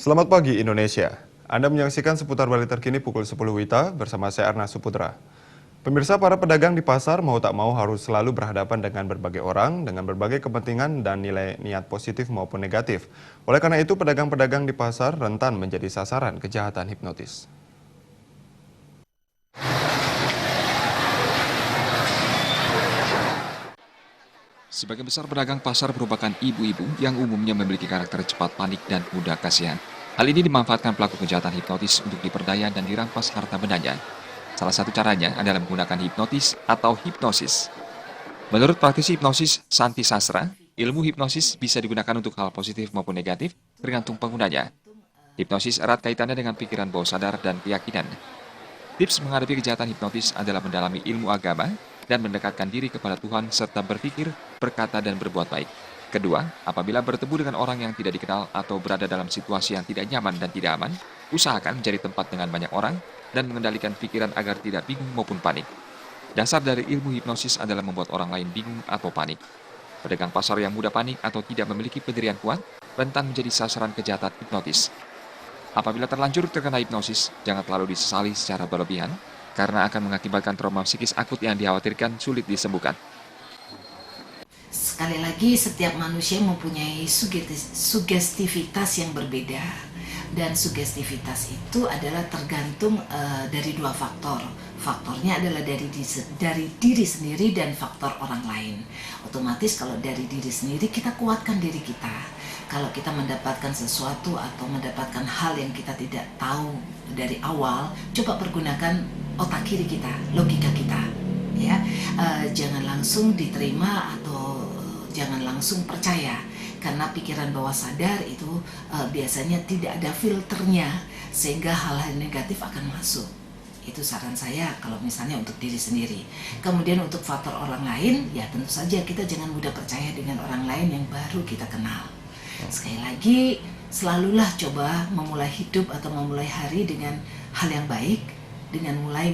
Selamat pagi Indonesia. Anda menyaksikan seputar Bali terkini pukul 10 WITA bersama saya Arna Suputra. Pemirsa, para pedagang di pasar mau tak mau harus selalu berhadapan dengan berbagai orang, dengan berbagai kepentingan dan nilai niat positif maupun negatif. Oleh karena itu, pedagang-pedagang di pasar rentan menjadi sasaran kejahatan hipnotis. Sebagian besar pedagang pasar merupakan ibu-ibu yang umumnya memiliki karakter cepat panik dan mudah kasihan. Hal ini dimanfaatkan pelaku kejahatan hipnotis untuk diperdaya dan dirampas harta bendanya. Salah satu caranya adalah menggunakan hipnotis atau hipnosis. Menurut praktisi hipnosis Santi Sastra, ilmu hipnosis bisa digunakan untuk hal positif maupun negatif tergantung penggunanya. Hipnosis erat kaitannya dengan pikiran bawah sadar dan keyakinan. Tips menghadapi kejahatan hipnotis adalah mendalami ilmu agama dan mendekatkan diri kepada Tuhan serta berpikir, berkata, dan berbuat baik. Kedua, apabila bertemu dengan orang yang tidak dikenal atau berada dalam situasi yang tidak nyaman dan tidak aman, usahakan mencari tempat dengan banyak orang dan mengendalikan pikiran agar tidak bingung maupun panik. Dasar dari ilmu hipnosis adalah membuat orang lain bingung atau panik. Pedagang pasar yang mudah panik atau tidak memiliki pendirian kuat rentan menjadi sasaran kejahatan hipnotis. Apabila terlanjur terkena hipnosis, jangan terlalu disesali secara berlebihan, karena akan mengakibatkan trauma psikis akut yang dikhawatirkan sulit disembuhkan. Sekali lagi, setiap manusia mempunyai sugestivitas yang berbeda. Dan sugestivitas itu adalah tergantung dari dua faktor. Faktornya adalah dari diri sendiri dan faktor orang lain. Otomatis kalau dari diri sendiri, kita kuatkan diri kita. Kalau kita mendapatkan sesuatu atau mendapatkan hal yang kita tidak tahu dari awal, coba pergunakan otak kiri kita, logika kita, ya. Jangan langsung diterima atau jangan langsung percaya, karena pikiran bawah sadar itu biasanya tidak ada filternya, sehingga hal-hal negatif akan masuk. Itu saran saya kalau misalnya untuk diri sendiri. Kemudian untuk faktor orang lain, ya tentu saja kita jangan mudah percaya dengan orang lain yang baru kita kenal. Sekali lagi, selalulah coba memulai hidup atau memulai hari dengan hal yang baik, dengan mulai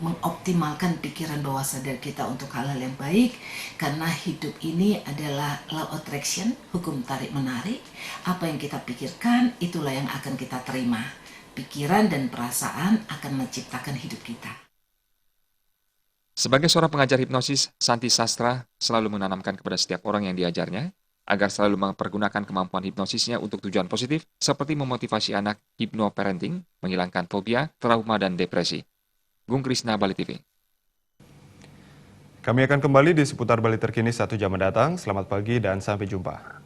mengoptimalkan pikiran bawah sadar kita untuk hal-hal yang baik, karena hidup ini adalah law attraction, hukum tarik-menarik. Apa yang kita pikirkan, itulah yang akan kita terima. Pikiran dan perasaan akan menciptakan hidup kita. Sebagai seorang pengajar hipnosis, Santi Sastra selalu menanamkan kepada setiap orang yang diajarnya, agar selalu mempergunakan kemampuan hipnosisnya untuk tujuan positif, seperti memotivasi anak, hipnoparenting, menghilangkan fobia, trauma, dan depresi. Gung Krisna, Bali TV. Kami akan kembali di seputar Bali terkini 1 jam mendatang. Selamat pagi dan sampai jumpa.